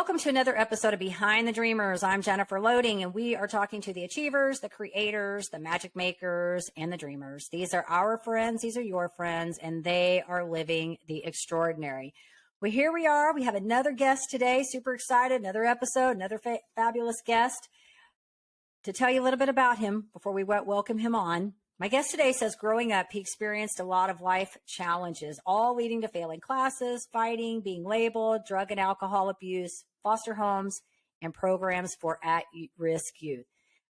Welcome to another episode of Behind the Dreamers. I'm Jennifer Loading, and we are talking to the achievers, the creators, the magic makers, and the dreamers. These are our friends. These are your friends, and they are living the extraordinary. Well, here we are. We have another guest today. Super excited. Another episode, another fabulous guest. To tell you a little bit about him before we welcome him on, my guest today says growing up, he experienced a lot of life challenges, all leading to failing classes, fighting, being labeled, drug and alcohol abuse, foster homes, and programs for at-risk youth.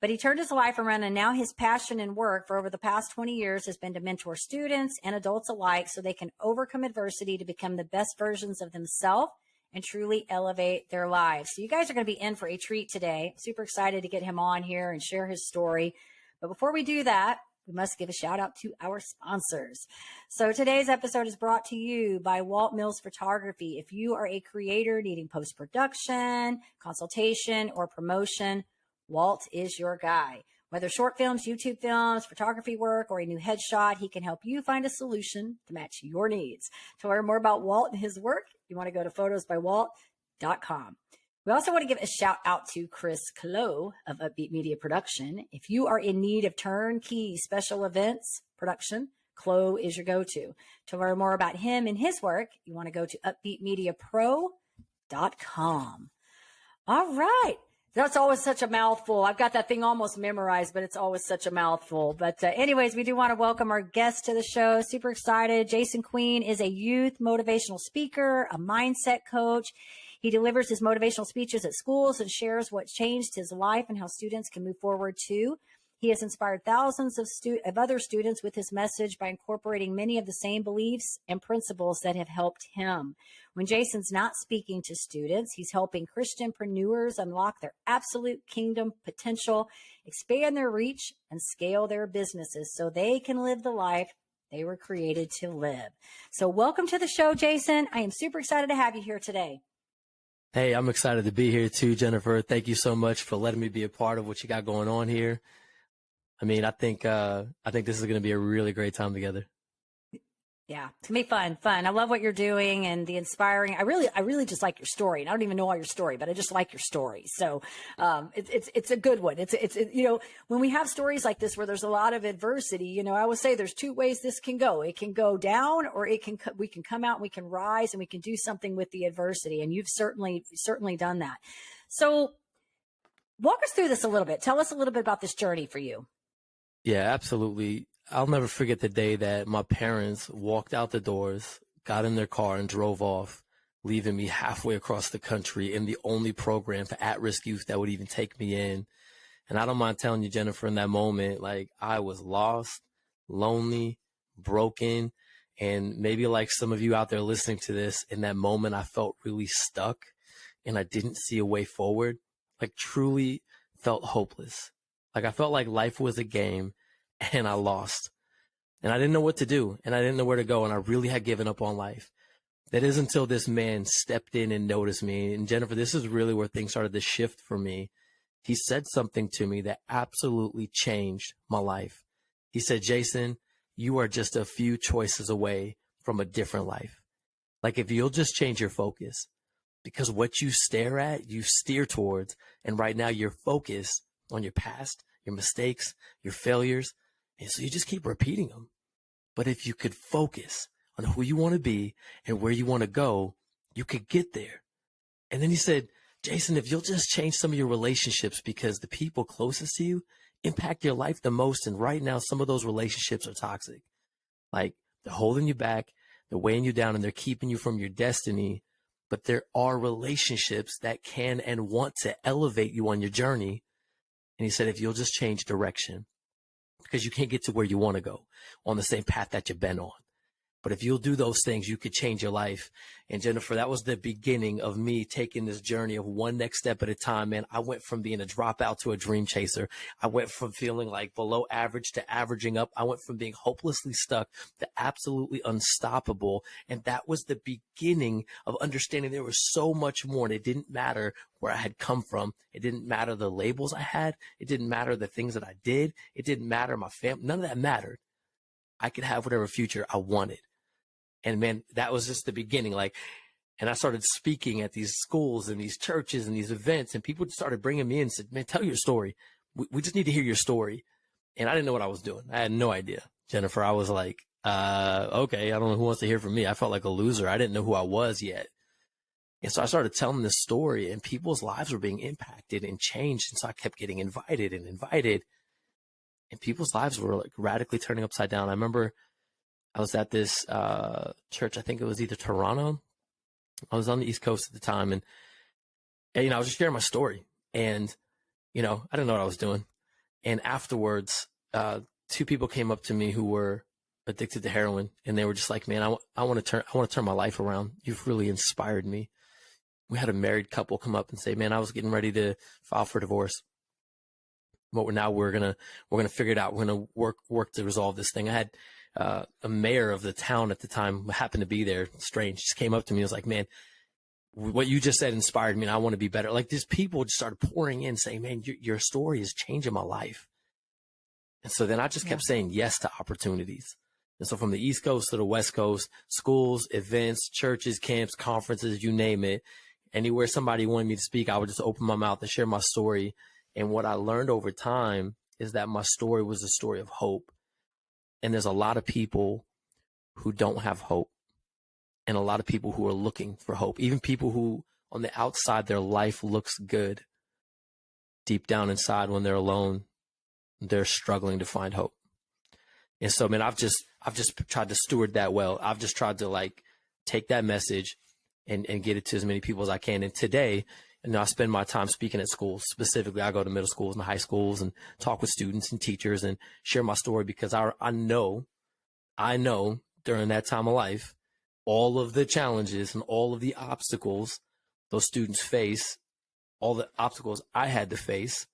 But he turned his life around, and now his passion and work for over the past 20 years has been to mentor students and adults alike so they can overcome adversity to become the best versions of themselves and truly elevate their lives. So you guys are going to be in for a treat today. Super excited to get him on here and share his story. But before we do that, we must give a shout out to our sponsors. So today's episode is brought to you by Walt Mills Photography. If you are a creator needing post-production, consultation, or promotion, Walt is your guy. Whether short films, YouTube films, photography work, or a new headshot, he can help you find a solution to match your needs. To learn more about Walt and his work, you want to go to photosbywalt.com. We also want to give a shout out to Chris Clow of Upbeat Media Production. If you are in need of turnkey special events production, Clow is your go-to. To learn more about him and his work, you want to go to upbeatmediapro.com. All right. That's always such a mouthful. I've got that thing almost memorized, but it's always such a mouthful. But anyways, we do want to welcome our guest to the show. Super excited. Jason Queen is a youth motivational speaker, a mindset coach. He delivers his motivational speeches at schools and shares what changed his life and how students can move forward too. He has inspired thousands of other students with his message by incorporating many of the same beliefs and principles that have helped him. When Jason's not speaking to students, he's helping ChristianPreneurs unlock their absolute kingdom potential, expand their reach, and scale their businesses so they can live the life they were created to live. So welcome to the show, Jason. I am super excited to have you here today. Hey, I'm excited to be here too, Jennifer. Thank you so much for letting me be a part of what you got going on here. I mean, I think this is going to be a really great time together. Yeah, it's gonna be fun. I love what you're doing and the inspiring. I really just like your story. And I don't even know all your story, but I just like your story. So, it's a good one. It's when we have stories like this where there's a lot of adversity, I always say there's two ways this can go. It can go down, or we can come out and we can rise and we can do something with the adversity. And you've certainly done that. So, walk us through this a little bit. Tell us a little bit about this journey for you. Yeah, absolutely. I'll never forget the day that my parents walked out the doors, got in their car, and drove off, leaving me halfway across the country in the only program for at-risk youth that would even take me in. And I don't mind telling you, Jennifer, in that moment, like, I was lost, lonely, broken, and maybe like some of you out there listening to this, in that moment, I felt really stuck and I didn't see a way forward, like truly felt hopeless. Like I felt like life was a game and I lost, and I didn't know what to do, and I didn't know where to go, and I really had given up on life. That is until this man stepped in and noticed me. And Jennifer, this is really where things started to shift for me. He said something to me that absolutely changed my life. He said, Jason, you are just a few choices away from a different life. Like if you'll just change your focus, because what you stare at, you steer towards. And right now you're focused on your past, your mistakes, your failures. And so you just keep repeating them. But if you could focus on who you want to be and where you want to go, you could get there. And then he said, Jason, if you'll just change some of your relationships, because the people closest to you impact your life the most. And right now, some of those relationships are toxic. Like they're holding you back, they're weighing you down, and they're keeping you from your destiny. But there are relationships that can and want to elevate you on your journey. And he said, if you'll just change direction, because you can't get to where you want to go on the same path that you've been on. But if you'll do those things, you could change your life. And Jennifer, that was the beginning of me taking this journey of one next step at a time, man. I went from being a dropout to a dream chaser. I went from feeling like below average to averaging up. I went from being hopelessly stuck to absolutely unstoppable. And that was the beginning of understanding there was so much more. And it didn't matter where I had come from. It didn't matter the labels I had. It didn't matter the things that I did. It didn't matter my family. None of that mattered. I could have whatever future I wanted. And man, that was just the beginning. Like And I started speaking at these schools and these churches and these events, and people started bringing me in and said, man, tell your story. We just need to hear your story. And I didn't know what I was doing. I had no idea, Jennifer. I was like, okay, I don't know who wants to hear from me. I felt like a loser. I didn't know who I was yet. And so I started telling this story, and people's lives were being impacted and changed. And so I kept getting invited, and people's lives were like radically turning upside down. I remember I was at this church. I think it was either Toronto. I was on the East Coast at the time, and I was just sharing my story, and I didn't know what I was doing. And afterwards, 2 people came up to me who were addicted to heroin, and they were just like, man, I want to turn my life around. You've really inspired me. We had a married couple come up and say, man, I was getting ready to file for divorce, but we're gonna figure it out. We're gonna work to resolve this thing. I had a mayor of the town at the time who happened to be there. Strange, just came up to me and was like, man, what you just said inspired me, and I want to be better. Like, these people just started pouring in saying, man, your story is changing my life. And so then I just kept saying yes to opportunities. And so from the East Coast to the West Coast, schools, events, churches, camps, conferences, you name it, anywhere somebody wanted me to speak, I would just open my mouth and share my story. And what I learned over time is that my story was a story of hope. And there's a lot of people who don't have hope, and a lot of people who are looking for hope. Even people who on the outside, their life looks good. Deep down inside, when they're alone, they're struggling to find hope. And so, man, I've just tried to steward that well. I've just tried to take that message and get it to as many people as I can. And today, I spend my time speaking at schools. Specifically, I go to middle schools and high schools and talk with students and teachers and share my story, because I know during that time of life, all of the challenges and all of the obstacles those students face, all the obstacles I had to face,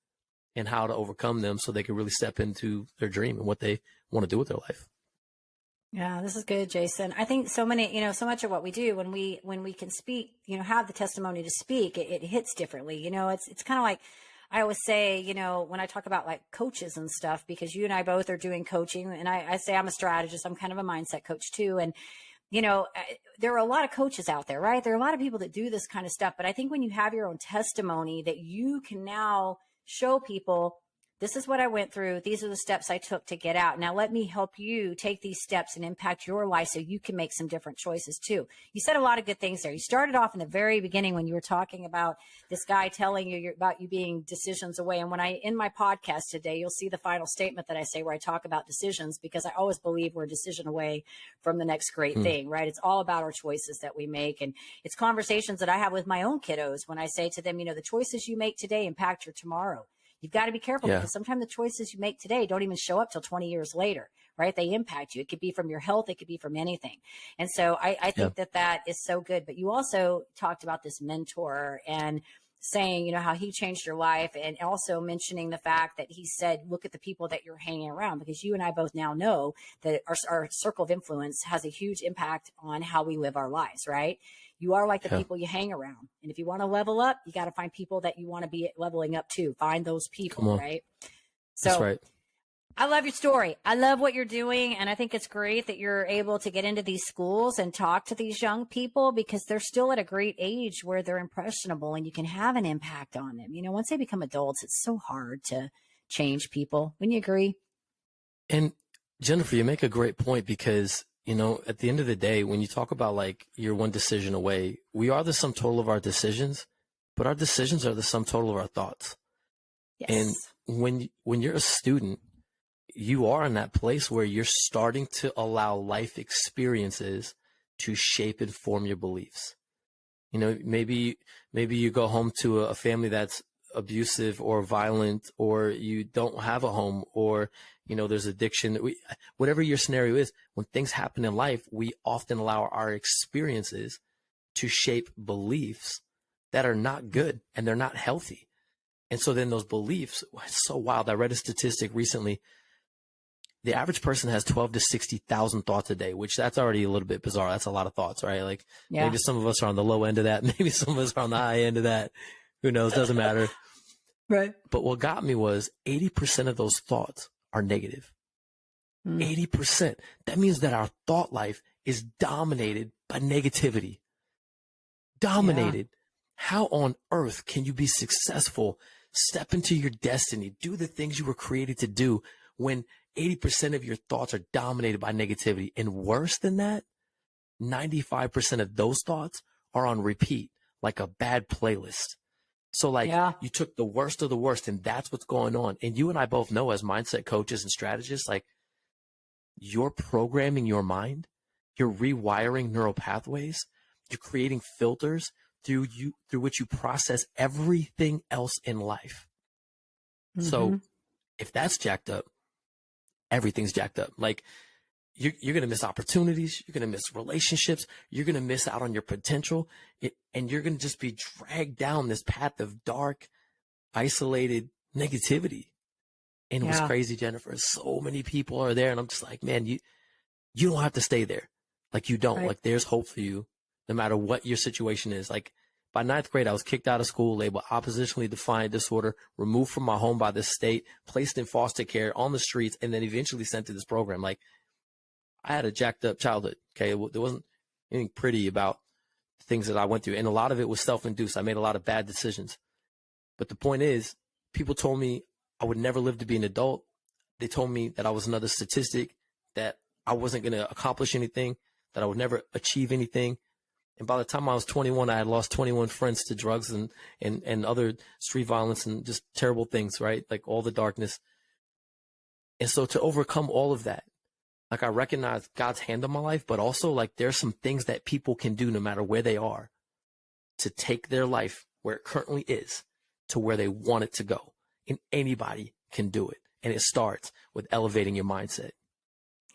and how to overcome them so they can really step into their dream and what they want to do with their life. Yeah, this is good, Jason. I think so much of what we do when we can speak, have the testimony to speak, it hits differently. It's kind of like, I always say, when I talk about like coaches and stuff, because you and I both are doing coaching, and I say I'm a strategist. I'm kind of a mindset coach too. And, there are a lot of coaches out there, right? There are a lot of people that do this kind of stuff. But I think when you have your own testimony, that you can now show people, this is what I went through. These are the steps I took to get out. Now let me help you take these steps and impact your life so you can make some different choices too. You said a lot of good things there. You started off in the very beginning when you were talking about this guy telling you about you being decisions away. And when in my podcast today, you'll see the final statement that I say where I talk about decisions, because I always believe we're a decision away from the next great thing, right? It's all about our choices that we make. And it's conversations that I have with my own kiddos when I say to them, the choices you make today impact your tomorrow. You've got to be careful, because sometimes the choices you make today don't even show up till 20 years later, right? They impact you. It could be from your health. It could be from anything. And so I think that is so good. But you also talked about this mentor and saying, how he changed your life, and also mentioning the fact that he said, look at the people that you're hanging around, because you and I both now know that our circle of influence has a huge impact on how we live our lives, right? You are like the people you hang around. And if you want to level up, you got to find people that you want to be leveling up to. Find those people, right? So that's right. I love your story. I love what you're doing. And I think it's great that you're able to get into these schools and talk to these young people, because they're still at a great age where they're impressionable and you can have an impact on them. Once they become adults, it's so hard to change people. Wouldn't you agree? And Jennifer, you make a great point, because at the end of the day, when you talk about you're one decision away, we are the sum total of our decisions, but our decisions are the sum total of our thoughts. Yes. And when you're a student, you are in that place where you're starting to allow life experiences to shape and form your beliefs. Maybe you go home to a family that's abusive or violent, or you don't have a home, or there's addiction. Whatever your scenario is, when things happen in life, we often allow our experiences to shape beliefs that are not good and they're not healthy. And so then those beliefs, it's so wild. I read a statistic recently. The average person has 12 to 60,000 thoughts a day, which that's already a little bit bizarre. That's a lot of thoughts, right? Maybe some of us are on the low end of that. Maybe some of us are on the high end of that. Who knows? Doesn't matter. Right. But what got me was 80% of those thoughts are negative. 80%. That means that our thought life is dominated by negativity. dominated. How on earth can you be successful, step into your destiny, do the things you were created to do when 80% of your thoughts are dominated by negativity? And worse than that, 95% of those thoughts are on repeat, like a bad playlist. So like you took the worst of the worst, and that's what's going on. And you and I both know, as mindset coaches and strategists, like, you're programming your mind, you're rewiring neural pathways, you're creating filters through which you process everything else in life. So if that's jacked up, everything's jacked up. Like, you're going to miss opportunities. You're going to miss relationships. You're going to miss out on your potential. And you're going to just be dragged down this path of dark, isolated negativity. And it was crazy, Jennifer. So many people are there. And I'm just like, man, you don't have to stay there. Like, you don't. Like, there's hope for you no matter what your situation is. Like, by 9th grade, I was kicked out of school, labeled oppositionally defiant disorder, removed from my home by the state, placed in foster care on the streets, and then eventually sent to this program. Like, I had a jacked up childhood. Okay. There wasn't anything pretty about the things that I went through. And a lot of it was self-induced. I made a lot of bad decisions. But the point is, people told me I would never live to be an adult. They told me that I was another statistic, that I wasn't going to accomplish anything, that I would never achieve anything. And by the time I was 21, I had lost 21 friends to drugs and other street violence and just terrible things, right? Like, all the darkness. And so to overcome all of that, like, I recognize God's hand on my life, but also, like, there's some things that people can do no matter where they are to take their life where it currently is to where they want it to go. And anybody can do it. And it starts with elevating your mindset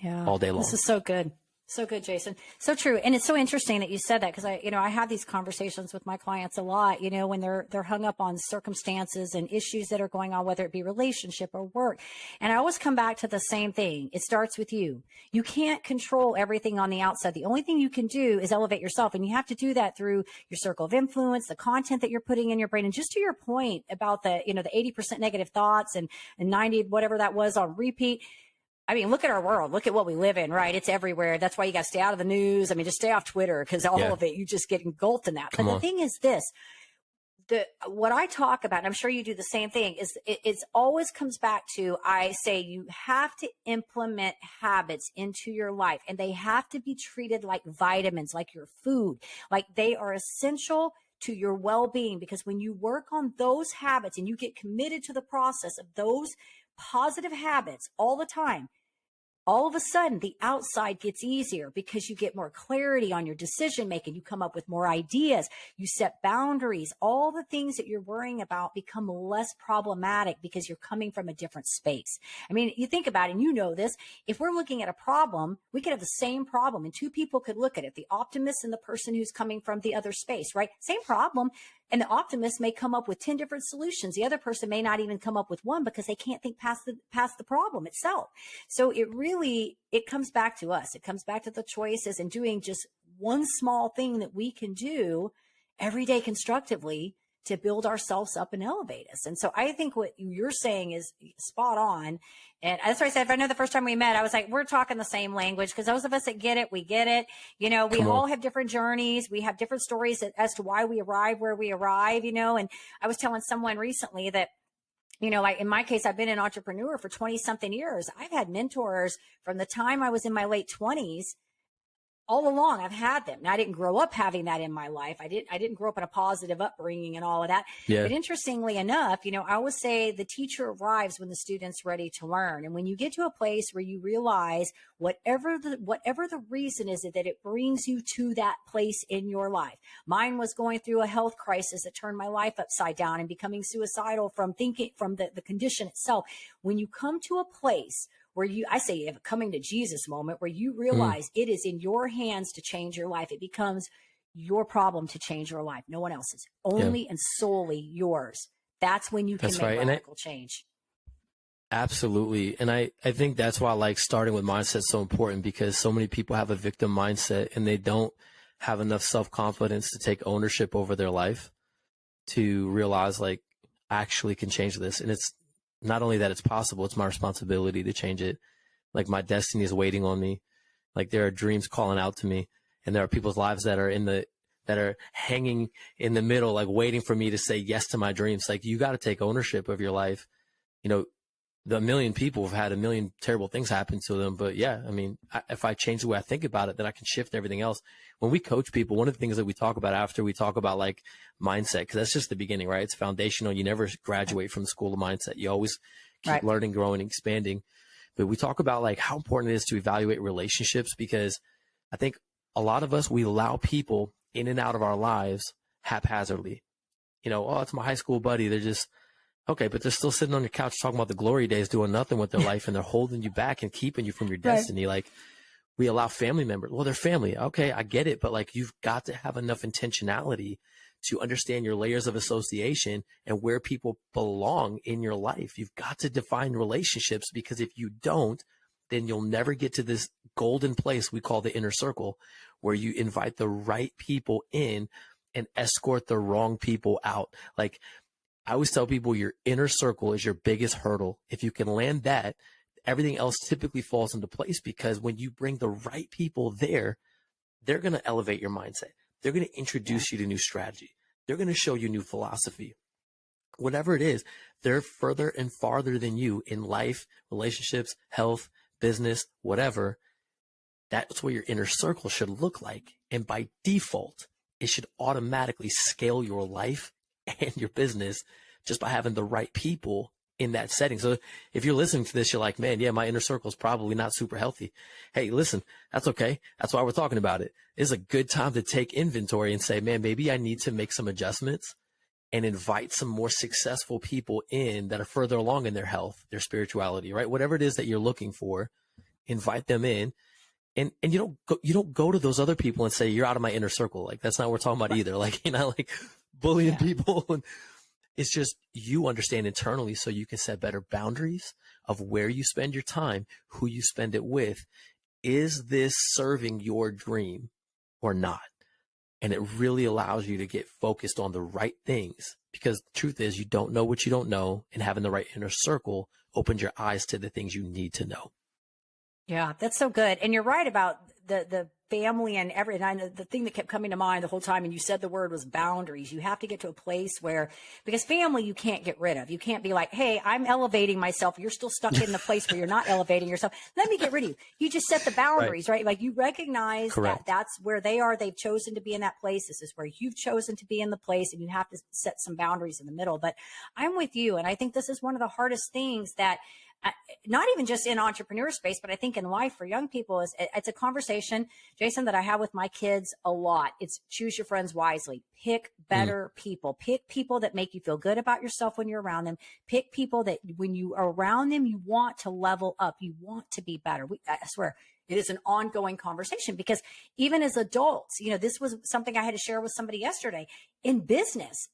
all day long. This is so good. So good, Jason. So true. And it's so interesting that you said that, because I have these conversations with my clients a lot, when they're hung up on circumstances and issues that are going on, whether it be relationship or work. And I always come back to the same thing. It starts with you. You can't control everything on the outside. The only thing you can do is elevate yourself. And you have to do that through your circle of influence, the content that you're putting in your brain. And just to your point about the 80% negative thoughts and 90, whatever that was, on repeat. I mean, look at our world. Look at what we live in, right? It's everywhere. That's why you got to stay out of the news. I mean, just stay off Twitter, because all of it, you just get engulfed in that. But the thing is this, what I talk about, and I'm sure you do the same thing, is it always comes back to, I say you have to implement habits into your life, and they have to be treated like vitamins, like your food, like they are essential to your well-being. Because when you work on those habits and you get committed to the process of those positive habits all the time, all of a sudden the outside gets easier, because you get more clarity on your decision making. You come up with more ideas, you set boundaries, all the things that you're worrying about become less problematic because you're coming from a different space. I mean, you think about it, and you know this, if we're looking at a problem, we could have the same problem and two people could look at it, the optimist and the person who's coming from the other space, right? Same problem. And the optimist may come up with 10 different solutions. The other person may not even come up with one, because they can't think past the problem itself. So it comes back to us. It comes back to the choices and doing just one small thing that we can do every day constructively to build ourselves up and elevate us. And so I think what you're saying is spot on. And that's why I said, if I know the first time we met, I was like, we're talking the same language, because those of us that get it, we get it. We all have different journeys. We have different stories as to why we arrive where we arrive, and I was telling someone recently that, like in my case, I've been an entrepreneur for 20 something years. I've had mentors from the time I was in my late 20s. All along, I've had them. Now, I didn't grow up having that in my life. I didn't grow up in a positive upbringing and all of that. Yeah. But interestingly enough, I always say the teacher arrives when the student's ready to learn. And when you get to a place where you realize whatever the reason is that it brings you to that place in your life. Mine was going through a health crisis that turned my life upside down and becoming suicidal from the condition itself. When you come to a place where I say you have a coming to Jesus moment, where you realize it is in your hands to change your life. It becomes your problem to change your life. No one else's, only and solely yours. That's when you can make radical change. Absolutely. And I think that's why, like, starting with mindset is so important, because so many people have a victim mindset and they don't have enough self-confidence to take ownership over their life to realize, like, I actually can change this. And it's not only that it's possible, it's my responsibility to change it. Like, my destiny is waiting on me. Like, there are dreams calling out to me, and there are people's lives that are in the that are hanging in the middle, like waiting for me to say yes to my dreams. Like, you got to take ownership of your life. You know, the million people have had a million terrible things happen to them. But yeah, I mean, if I change the way I think about it, then I can shift everything else. When we coach people, one of the things that we talk about after we talk about like mindset, because that's just the beginning, right? It's foundational. You never graduate from the school of mindset. You always keep learning, growing, expanding. But we talk about like how important it is to evaluate relationships, because I think a lot of us, we allow people in and out of our lives haphazardly. You know, oh, it's my high school buddy. They're just, okay, but they're still sitting on your couch talking about the glory days, doing nothing with their life, and they're holding you back and keeping you from your destiny. Like, we allow family members. Well, they're family. Okay, I get it. But like, you've got to have enough intentionality to understand your layers of association and where people belong in your life. You've got to define relationships, because if you don't, then you'll never get to this golden place we call the inner circle, where you invite the right people in and escort the wrong people out. Like, I always tell people, your inner circle is your biggest hurdle. If you can land that, everything else typically falls into place, because when you bring the right people there, they're going to elevate your mindset. They're going to introduce you to new strategy. They're going to show you new philosophy. Whatever it is, they're further and farther than you in life, relationships, health, business, whatever. That's what your inner circle should look like. And by default, it should automatically scale your life and your business just by having the right people in that setting. So if you're listening to this, you're like, man, yeah, my inner circle is probably not super healthy. Hey, listen, that's okay. That's why we're talking about it. It's a good time to take inventory and say, man, maybe I need to make some adjustments and invite some more successful people in that are further along in their health, their spirituality, right? Whatever it is that you're looking for, invite them in. And you don't go to those other people and say, you're out of my inner circle. Like, that's not what we're talking about either. Like, like bullying people. And it's just, you understand internally so you can set better boundaries of where you spend your time, who you spend it with. Is this serving your dream or not? And it really allows you to get focused on the right things, because the truth is, you don't know what you don't know, and having the right inner circle opens your eyes to the things you need to know. Yeah, that's so good. And you're right about the family and and I know the thing that kept coming to mind the whole time, and you said the word was boundaries. You have to get to a place where, because family you can't get rid of. You can't be like, hey, I'm elevating myself. You're still stuck in the place where you're not elevating yourself. Let me get rid of you. You just set the boundaries, right? Like, you recognize that that's where they are. They've chosen to be in that place. This is where you've chosen to be in the place, and you have to set some boundaries in the middle. But I'm with you. And I think this is one of the hardest things that, not even just in entrepreneur space, but I think in life for young people, is it's a conversation, Jason, that I have with my kids a lot. It's choose your friends wisely. Pick better people. Pick people that make you feel good about yourself when you're around them. Pick people that when you are around them, you want to level up. You want to be better. I swear, it is an ongoing conversation, because even as adults, this was something I had to share with somebody yesterday. In business,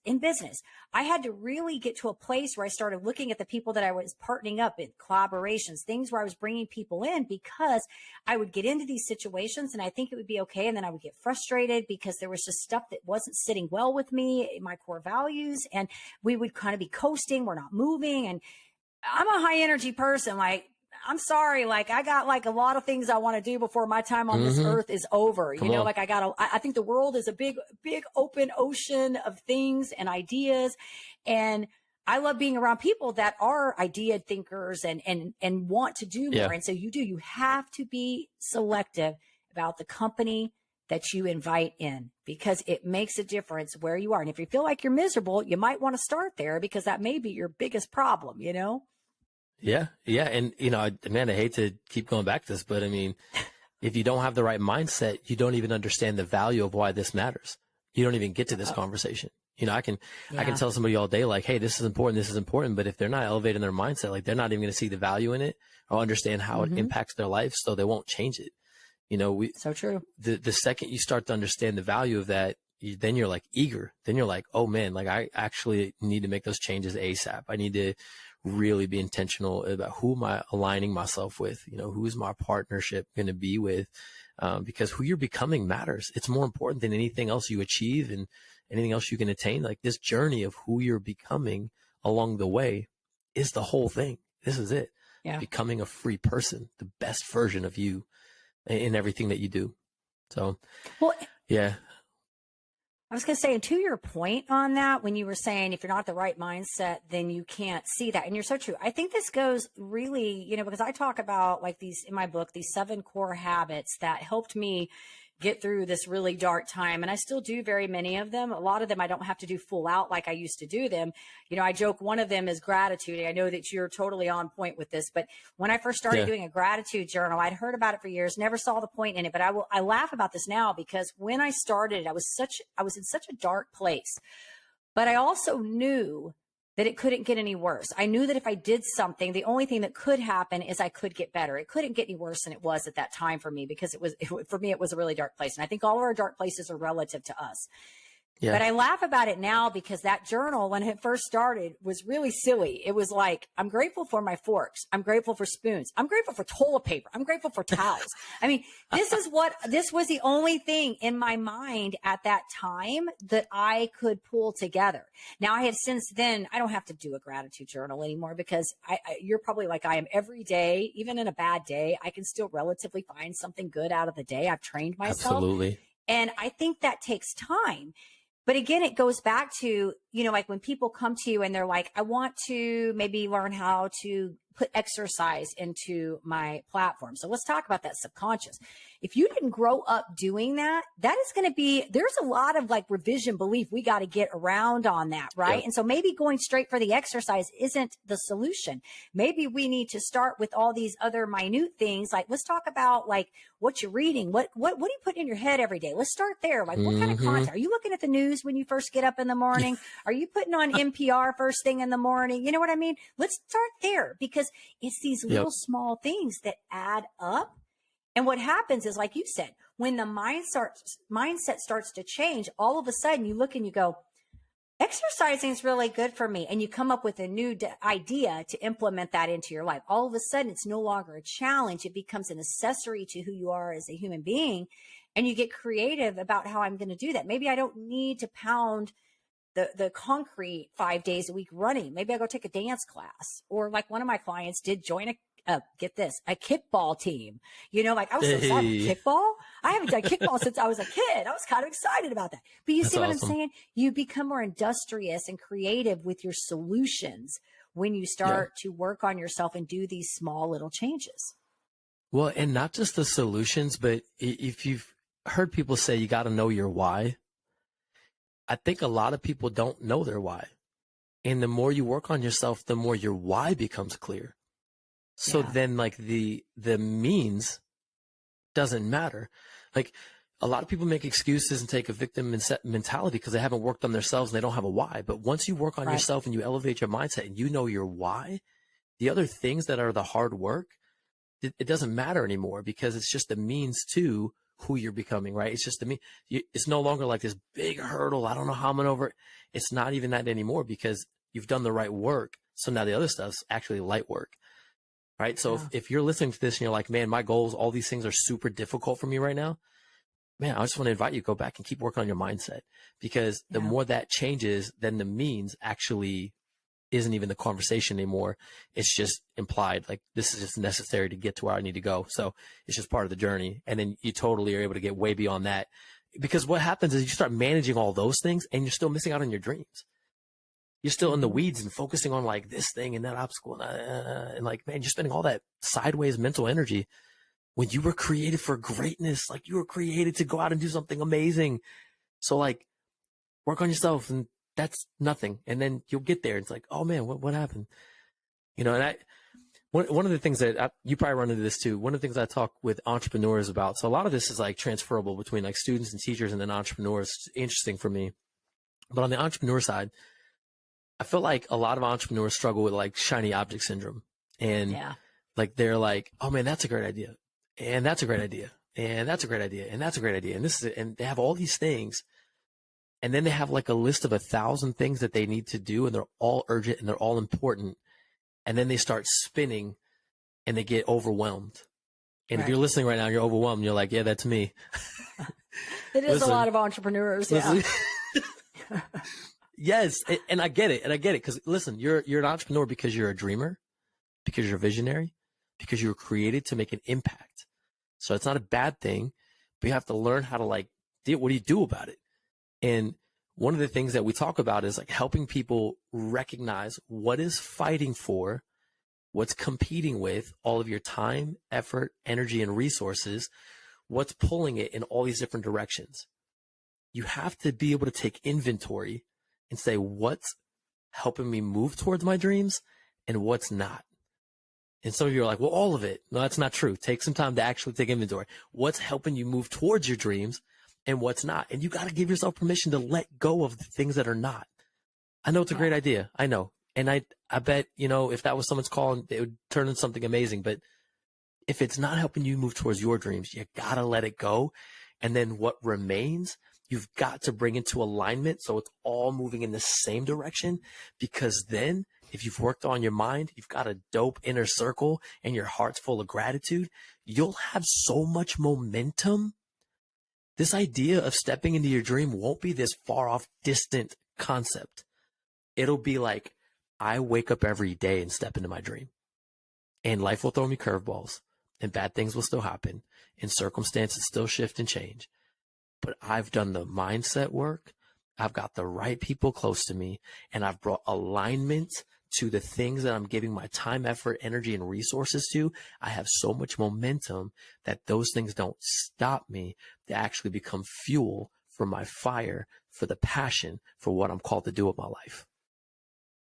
I had to really get to a place where I started looking at the people that I was partnering up in, collaborations, things where I was bringing people in, because I would get into these situations and I think it would be okay. And then I would get frustrated because there was just stuff that wasn't sitting well with me, my core values. And we would kind of be coasting. We're not moving. And I'm a high energy person. Like, I'm sorry. Like, I got like a lot of things I want to do before my time on this earth is over. Like I think the world is a big, big open ocean of things and ideas. And I love being around people that are idea thinkers and want to do more. And so you have to be selective about the company that you invite in, because it makes a difference where you are. And if you feel like you're miserable, you might want to start there, because that may be your biggest problem, Yeah. Yeah. And, man, I hate to keep going back to this, but I mean, if you don't have the right mindset, you don't even understand the value of why this matters. You don't even get to this conversation. I can tell somebody all day, like, hey, this is important. But if they're not elevating their mindset, like, they're not even going to see the value in it or understand how it impacts their life. So they won't change it. So true. The second you start to understand the value of that, then you're like eager. Then you're like, oh man, like, I actually need to make those changes ASAP. I need to really be intentional about who am I aligning myself with, who's my partnership going to be with, because who you're becoming matters. It's more important than anything else you achieve and anything else you can attain. Like, this journey of who you're becoming along the way is the whole thing. This is it. Yeah. Becoming a free person, the best version of you in everything that you do. So, well, yeah. I was going to say, and to your point on that, when you were saying if you're not the right mindset, then you can't see that. And you're so true. I think this goes really, because I talk about like these in my book, these 7 core habits that helped me get through this really dark time. And I still do very many of them. A lot of them I don't have to do full out like I used to do them. I joke one of them is gratitude. I know that you're totally on point with this, but when I first started doing a gratitude journal, I'd heard about it for years, never saw the point in it, but I laugh about this now because when I started, I was in such a dark place, but I also knew that it couldn't get any worse. I knew that if I did something, the only thing that could happen is I could get better. It couldn't get any worse than it was at that time for me because for me, it was a really dark place. And I think all of our dark places are relative to us. Yeah. But I laugh about it now because that journal, when it first started, was really silly. It was like, I'm grateful for my forks. I'm grateful for spoons. I'm grateful for toilet paper. I'm grateful for towels. I mean, this was the only thing in my mind at that time that I could pull together. Now I have since then, I don't have to do a gratitude journal anymore because you're probably like I am every day, even in a bad day, I can still relatively find something good out of the day. I've trained myself. Absolutely. And I think that takes time. But again, it goes back to, like when people come to you and they're like, I want to maybe learn how to put exercise into my platform. So let's talk about that subconscious. If you didn't grow up doing that, that is going to be, there's a lot of like revision belief we got to get around on that, right? Yep. And so maybe going straight for the exercise isn't the solution. Maybe we need to start with all these other minute things. Like, let's talk about like what you're reading. What do you put in your head every day? Let's start there. Like, what kind of content? Are you looking at the news when you first get up in the morning? Are you putting on NPR first thing in the morning? You know what I mean? Let's start there because it's these little small things that add up. And what happens is, like you said, when the mindset starts to change, all of a sudden you look and you go, exercising is really good for me. And you come up with a new idea to implement that into your life. All of a sudden, it's no longer a challenge. It becomes an accessory to who you are as a human being. And you get creative about how I'm going to do that. Maybe I don't need to pound the concrete 5 days a week running. Maybe I go take a dance class, or like one of my clients did join get this, a kickball team. Like I was so excited. Kickball? I haven't done kickball since I was a kid. I was kind of excited about that. But you see what awesome. I'm saying? You become more industrious and creative with your solutions when you start to work on yourself and do these small little changes. Well, and not just the solutions, but if you've heard people say you got to know your why, I think a lot of people don't know their why. And the more you work on yourself, the more your why becomes clear. So then like the means doesn't matter. Like a lot of people make excuses and take a victim mentality because they haven't worked on themselves and they don't have a why. But once you work on yourself and you elevate your mindset and you know your why, the other things that are the hard work, it doesn't matter anymore because it's just the means to who you're becoming, right? It's just it's no longer like this big hurdle. I don't know how I'm going over it. It's not even that anymore because you've done the right work. So now the other stuff's actually light work. Right. So if you're listening to this and you're like, man, my goals, all these things are super difficult for me right now, man, I just want to invite you to go back and keep working on your mindset because the more that changes, then the means actually isn't even the conversation anymore. It's just implied. Like this is just necessary to get to where I need to go. So it's just part of the journey. And then you totally are able to get way beyond that because what happens is you start managing all those things and you're still missing out on your dreams. You're still in the weeds and focusing on like this thing and that obstacle and like, man, you're spending all that sideways mental energy when you were created for greatness. Like you were created to go out and do something amazing. So like work on yourself and that's nothing. And then you'll get there. It's like, oh man, what happened? And one of the things that you probably run into this too. One of the things I talk with entrepreneurs about. So a lot of this is like transferable between like students and teachers and then entrepreneurs. It's interesting for me. But on the entrepreneur side, I feel like a lot of entrepreneurs struggle with like shiny object syndrome and like, they're like, oh man, that's a great idea. And that's a great idea. And that's a great idea. And that's a great idea. And this is it. And they have all these things. And then they have like a list of 1,000 things that they need to do. And they're all urgent and they're all important. And then they start spinning and they get overwhelmed. And if you're listening right now, you're overwhelmed. You're like, yeah, that's me. It is a lot of entrepreneurs. Yeah. Yes. And I get it. Because listen, you're an entrepreneur because you're a dreamer, because you're a visionary, because you were created to make an impact. So it's not a bad thing, but you have to learn how to like, what do you do about it? And one of the things that we talk about is like helping people recognize what is fighting for, what's competing with all of your time, effort, energy, and resources, what's pulling it in all these different directions. You have to be able to take inventory and say, what's helping me move towards my dreams and what's not. And some of you are like, well, all of it. No, that's not true. Take some time to actually take inventory. What's helping you move towards your dreams and what's not? And you got to give yourself permission to let go of the things that are not. I know it's a great idea. I know. And I bet, you know, if that was someone's call, it would turn into something amazing. But if it's not helping you move towards your dreams, you got to let it go. And then what remains, you've got to bring into alignment so it's all moving in the same direction. Because then if you've worked on your mind, you've got a dope inner circle and your heart's full of gratitude, you'll have so much momentum. This idea of stepping into your dream won't be this far off, distant concept. It'll be like, I wake up every day and step into my dream. And life will throw me curveballs and bad things will still happen and circumstances still shift and change. But I've done the mindset work. I've got the right people close to me and I've brought alignment to the things that I'm giving my time, effort, energy, and resources to. I have so much momentum that those things don't stop me. They actually become fuel for my fire, for the passion, for what I'm called to do with my life.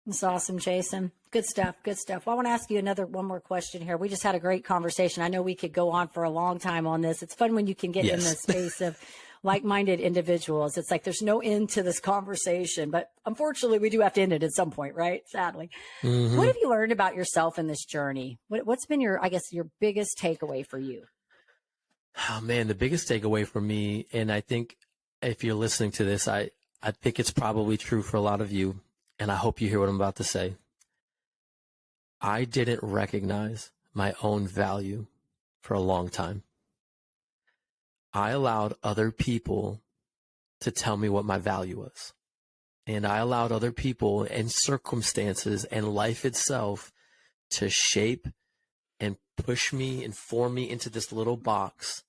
That's awesome, Jason. Good stuff. Good stuff. Well, I want to ask you one more question here. We just had a great conversation. I know we could go on for a long time on this. It's fun when you can get in the space of like-minded individuals. It's like there's no end to this conversation, but unfortunately we do have to end it at some point, right? Sadly. Mm-hmm. What have you learned about yourself in this journey? What's been your biggest takeaway for you? Oh man, the biggest takeaway for me, and I think if you're listening to this, I think it's probably true for a lot of you, and I hope you hear what I'm about to say. I didn't recognize my own value for a long time. I allowed other people to tell me what my value was. And I allowed other people and circumstances and life itself to shape and push me and form me into this little box.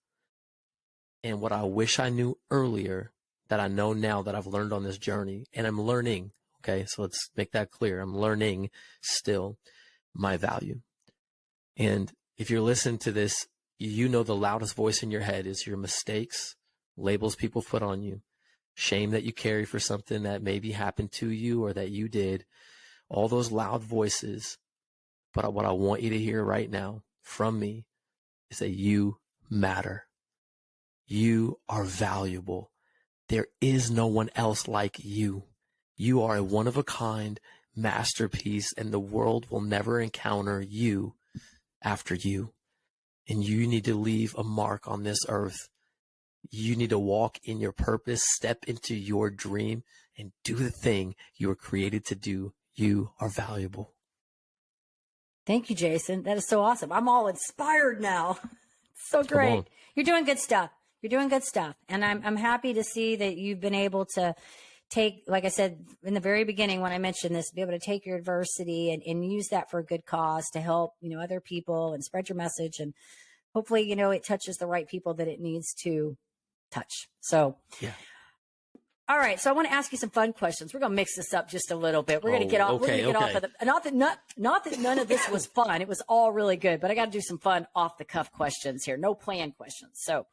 And what I wish I knew earlier that I know now that I've learned on this journey, and I'm learning, okay, so let's make that clear. I'm learning still my value. And if you're listening to this, you know the loudest voice in your head is your mistakes, labels people put on you, shame that you carry for something that maybe happened to you or that you did, all those loud voices. But what I want you to hear right now from me is that you matter. You are valuable. There is no one else like you. You are a one-of-a-kind masterpiece, and the world will never encounter you after you. And you need to leave a mark on this earth. You need to walk in your purpose, step into your dream, and do the thing you were created to do. You are valuable. Thank you, Jason. That is so awesome. I'm all inspired now. So great. You're doing good stuff. You're doing good stuff. And I'm happy to see that you've been able to take, like I said, in the very beginning, when I mentioned this, be able to take your adversity and use that for a good cause to help, other people and spread your message. And hopefully, it touches the right people that it needs to touch. So, yeah. All right. So I want to ask you some fun questions. We're going to mix this up just a little bit. We're going to get off. Okay, we're going to get off of the, not that none of this was fun. It was all really good, but I got to do some fun off the cuff questions here. No planned questions. So,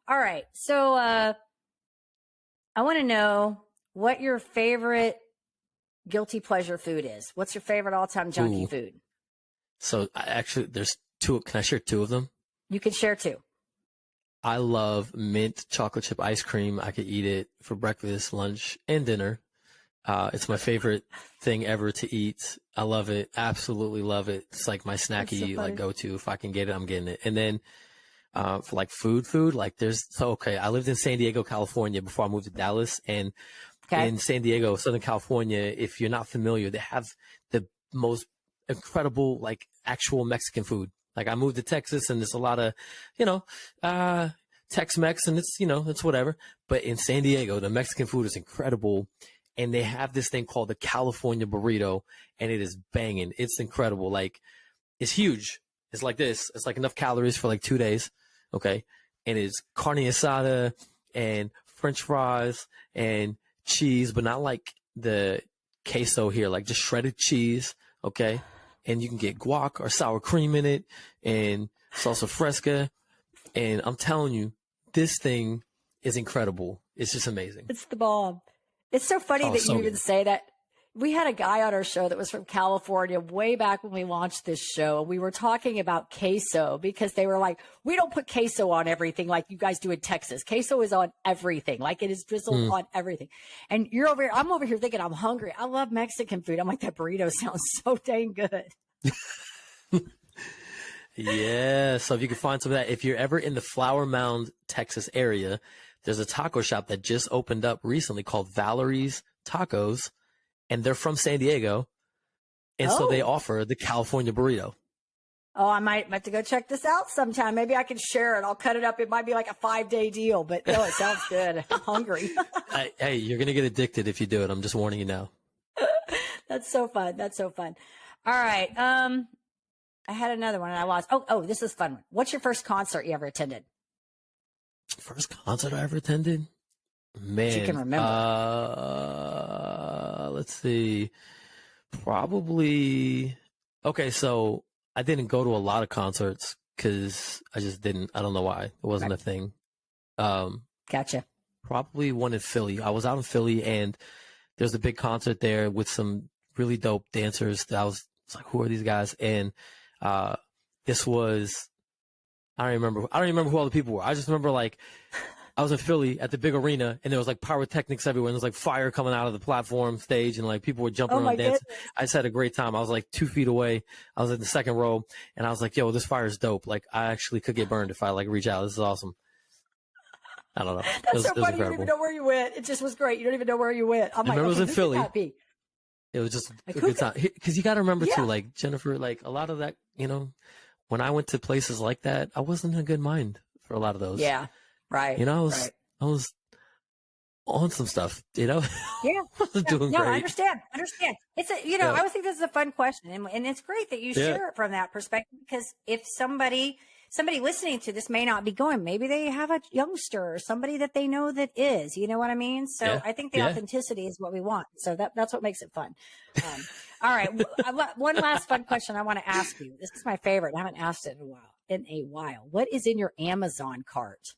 all right. So, I want to know what your favorite guilty pleasure food is. What's your favorite all-time junkie food? So actually, there's two. Can I share two of them? You can share two. I love mint chocolate chip ice cream. I could eat it for breakfast, lunch, and dinner. It's my favorite thing ever to eat. I love it. Absolutely love it. It's like my snacky go-to. If I can get it, I'm getting it. And then for like food, like I lived in San Diego, California before I moved to Dallas. And in San Diego, Southern California, if you're not familiar, they have the most incredible, like actual Mexican food. Like I moved to Texas and there's a lot of, Tex-Mex and it's whatever. But in San Diego, the Mexican food is incredible. And they have this thing called the California burrito and it is banging. It's incredible. Like it's huge. It's like this. It's like enough calories for like 2 days. Okay. And it's carne asada and French fries and cheese, but not like the queso here, like just shredded cheese, okay? And you can get guac or sour cream in it and salsa fresca. And I'm telling you, this thing is incredible. It's just amazing. It's the bomb. It's so funny that so you even good. say that. We had a guy on our show that was from California way back when we launched this show. And we were talking about queso because they were like, we don't put queso on everything like you guys do in Texas. Queso is on everything. Like it is drizzled on everything. And you're over here, I'm over here thinking I'm hungry. I love Mexican food. I'm like, that burrito sounds so dang good. Yeah. So if you can find some of that, if you're ever in the Flower Mound, Texas area, there's a taco shop that just opened up recently called Valerie's Tacos. And they're from San Diego. And so they offer the California burrito. Oh, I might have to go check this out sometime. Maybe I can share it. I'll cut it up. It might be like a 5-day deal, but no, it sounds good. I'm hungry. Hey, you're going to get addicted if you do it. I'm just warning you now. That's so fun. That's so fun. All right. I had another one and I lost. Oh, this is a fun one. What's your first concert you ever attended? First concert I ever attended? Man. You can remember. Let's see. Probably. Okay, so I didn't go to a lot of concerts because I just didn't. I don't know why. It wasn't a thing. Gotcha. Probably one in Philly. I was out in Philly and there's a big concert there with some really dope dancers. I was like, who are these guys? And this was, I don't remember who all the people were. I just remember like I was in Philly at the big arena and there was like pyrotechnics everywhere. And there was like fire coming out of the platform stage and like people were jumping around dancing. Goodness. I just had a great time. I was like 2 feet away. I was in the second row and I was like, yo, this fire is dope. Like I actually could get burned if I like reach out. This is awesome. I don't know. That's so funny. You don't even know where you went. It just was great. You don't even know where you went. I'm like, it was in Philly. It was just a good time. Because you got to remember too, like Jennifer, like a lot of that, you know, when I went to places like that, I wasn't in a good mind for a lot of those. Yeah. Right. You know, I was on some stuff, you know? Yeah. I was doing great. I understand. It's I always think this is a fun question. And it's great that you share it from that perspective because if somebody listening to this may not be going, maybe they have a youngster or somebody that they know that is, you know what I mean? So I think the authenticity is what we want. So that's what makes it fun. All right. One last fun question I want to ask you. This is my favorite. I haven't asked it in a while. What is in your Amazon cart?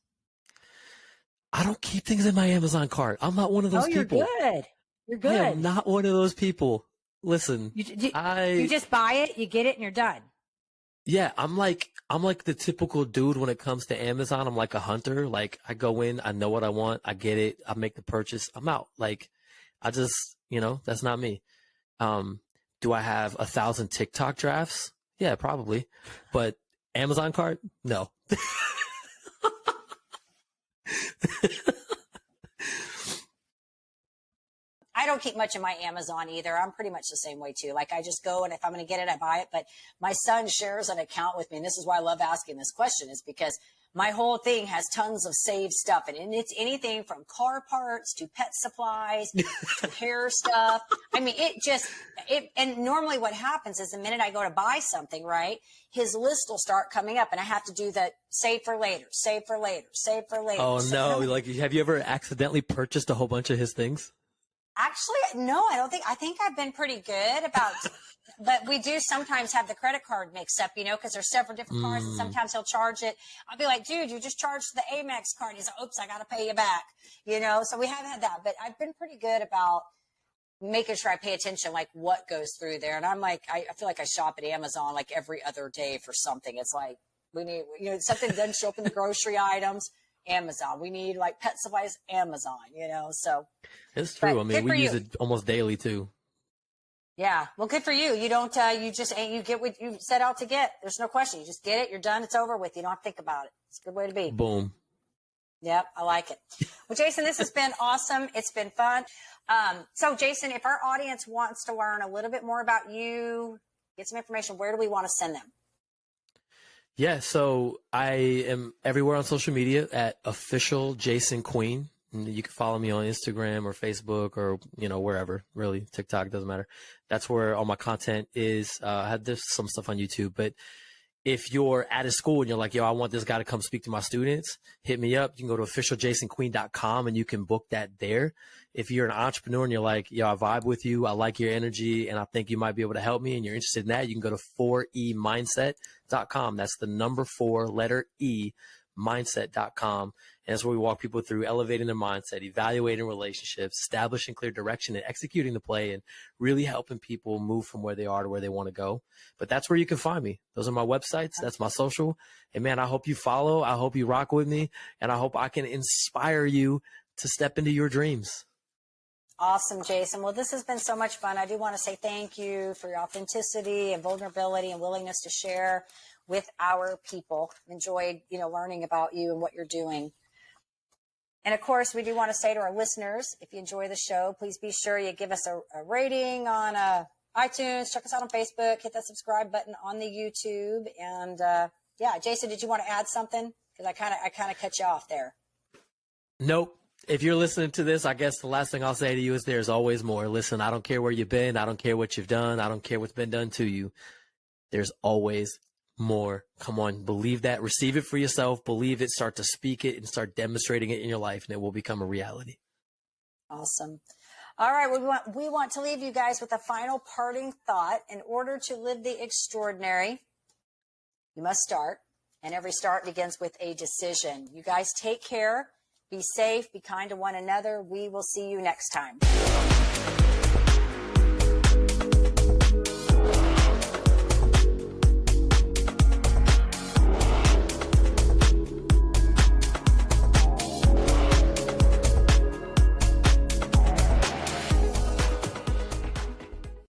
I don't keep things in my Amazon cart. I'm not one of those people. You're good. You're good. I am not one of those people. Listen, you just buy it, you get it, and you're done. Yeah, I'm like the typical dude when it comes to Amazon. I'm like a hunter. Like I go in, I know what I want, I get it, I make the purchase, I'm out. Like I just, that's not me. Do I have 1,000 TikTok drafts? Yeah, probably. But Amazon cart? No. I don't keep much in my Amazon either. I'm pretty much the same way too. Like I just go and if I'm going to get it, I buy it. But my son shares an account with me. And this is why I love asking this question is because my whole thing has tons of saved stuff. And it's anything from car parts to pet supplies to hair stuff. I mean, and normally what happens is the minute I go to buy something, right, his list will start coming up and I have to do the save for later, save for later, save for later. Oh no. Like, have you ever accidentally purchased a whole bunch of his things? Actually, no, I don't think. I think I've been pretty good about, but we do sometimes have the credit card mixed up, because there's several different cards and sometimes he'll charge it. I'll be like, dude, you just charged the Amex card. He's like, oops, I got to pay you back, so we have had that, but I've been pretty good about making sure I pay attention, like what goes through there. And I'm like, I feel like I shop at Amazon like every other day for something. It's like, we need, something doesn't show up in the grocery items. Amazon. We need like pet supplies, Amazon, so. It's true. I mean, we use it almost daily too. Yeah. Well, good for you. You don't, you get what you set out to get. There's no question. You just get it. You're done. It's over with. You don't have to think about it. It's a good way to be. Boom. Yep. I like it. Well, Jason, this has been awesome. It's been fun. So Jason, if our audience wants to learn a little bit more about you, get some information, where do we want to send them? Yeah, so I am everywhere on social media at official Jason Queen. And you can follow me on Instagram or Facebook or, wherever, really. TikTok, doesn't matter. That's where all my content is. I have some stuff on YouTube, but If you're at a school and you're like, yo, I want this guy to come speak to my students, hit me up. You can go to officialjasonqueen.com and you can book that there. If you're an entrepreneur and you're like, yo, I vibe with you, I like your energy, and I think you might be able to help me, and you're interested in that, you can go to 4emindset.com. That's the number 4, letter E, mindset.com. And that's where we walk people through elevating their mindset, evaluating relationships, establishing clear direction, and executing the play, and really helping people move from where they are to where they want to go. But that's where you can find me. Those are my websites. That's my social. And man, I hope you follow. I hope you rock with me. And I hope I can inspire you to step into your dreams. Awesome, Jason. Well, this has been so much fun. I do want to say thank you for your authenticity and vulnerability and willingness to share with our people. Enjoyed, learning about you and what you're doing. And of course, we do want to say to our listeners, if you enjoy the show, please be sure you give us a rating on iTunes, check us out on Facebook, hit that subscribe button on the YouTube. And Jason, did you want to add something? Because I kind of cut you off there. Nope. If you're listening to this, I guess the last thing I'll say to you is there's always more. Listen, I don't care where you've been. I don't care what you've done. I don't care what's been done to you. There's always more. Come on, believe that, receive it for yourself, believe it, start to speak it, and start demonstrating it in your life, and it will become a reality. Awesome. All right, we want to leave you guys with a final parting thought. In order to live the extraordinary, you must start, and every start begins with a decision. You guys take care, be safe, be kind to one another. We will see you next time.